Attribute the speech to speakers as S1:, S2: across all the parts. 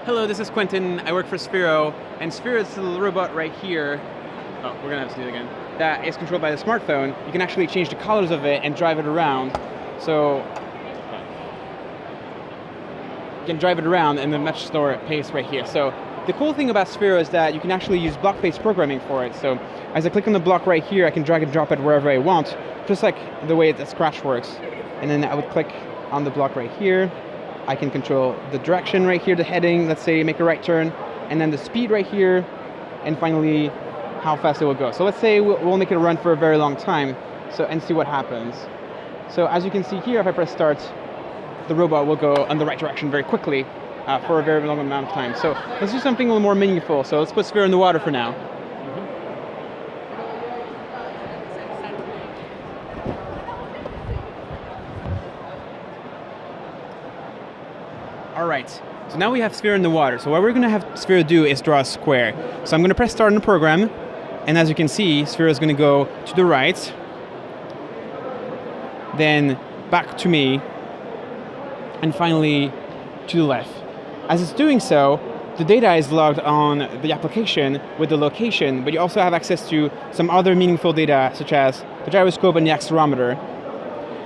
S1: Hello, this is Quentin. I work for Sphero, and Sphero is a little robot right here. Oh, we're gonna have to do it again. That is controlled by the smartphone. You can actually change the colors of it and drive it around. So you can drive it around in a much slower pace right here. So the cool thing about Sphero is that you can actually use block-based programming for it. So as I click on the block right here, I can drag and drop it wherever I want, just like the way that Scratch works. And then I would click on the block right here. I can control the direction right here, the heading, let's say make a right turn, and then the speed right here, and finally how fast it will go. So let's say we'll make it run for a very long time, and see what happens. So as you can see here, if I press start, the robot will go in the right direction very quickly for a very long amount of time. So let's do something a little more meaningful. So let's put Sphero in the water for now. All right, so now we have Sphero in the water. So what we're gonna have Sphero do is draw a square. So I'm gonna press start on the program, and as you can see, Sphero is gonna go to the right, then back to me, and finally to the left. As it's doing so, the data is logged on the application with the location, but you also have access to some other meaningful data, such as the gyroscope and the accelerometer.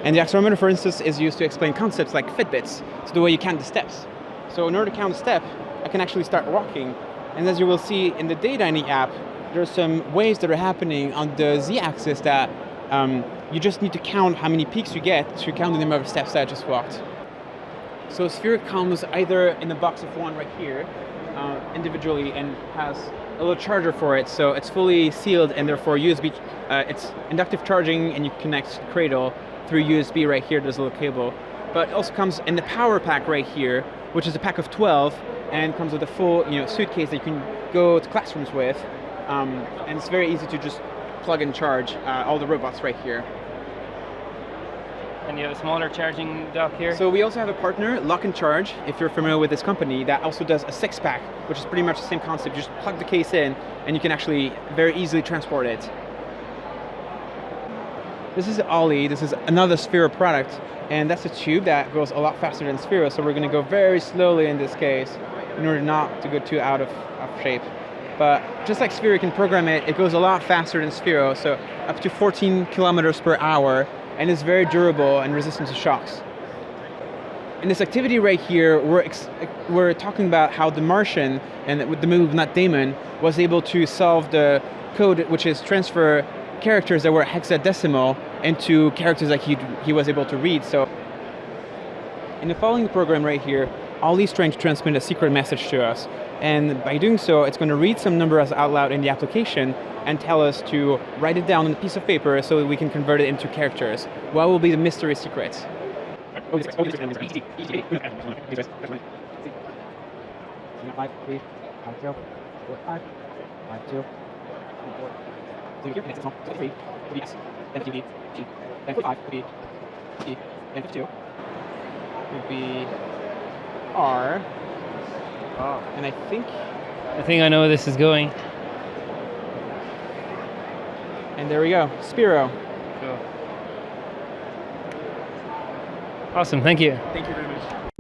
S1: And the accelerometer, for instance, is used to explain concepts like Fitbits, so the way you count the steps. So in order to count a step, I can actually start walking. And as you will see in the data in the app, there are some waves that are happening on the z-axis that you just need to count how many peaks you get to count the number of steps that I just walked. So Sphero comes either in a box of one right here, individually, and has a little charger for it, so it's fully sealed and therefore USB, it's inductive charging, and you connect Cradle through USB right here. There's a little cable. But it also comes in the power pack right here, which is a pack of 12, and comes with a full suitcase that you can go to classrooms with. And it's very easy to just plug and charge all the robots right here.
S2: And you have a smaller charging dock here?
S1: So we also have a partner, Lock and Charge, if you're familiar with this company, that also does a 6-pack, which is pretty much the same concept. You just plug the case in, and you can actually very easily transport it. This is Ollie. This is another Sphero product, and that's a tube that goes a lot faster than Sphero, so we're going to go very slowly in this case in order not to go too out of shape. But just like Sphero, you can program it, it goes a lot faster than Sphero, so up to 14 kilometers per hour, and is very durable and resistant to shocks. In this activity right here, we're talking about how the Martian, and with the movie with Matt Damon, was able to solve the code, which is transfer characters that were hexadecimal into characters that he was able to read. So in the following program right here, Ollie's trying to transmit a secret message to us. And by doing so, it's going to read some numbers out loud in the application and tell us to write it down on a piece of paper so that we can convert it into characters. What will be the mystery secret? Would be R. Oh. And I think
S2: I know where this is going.
S1: And there we go, Sphero.
S2: Cool. Awesome, thank you.
S1: Thank you very much.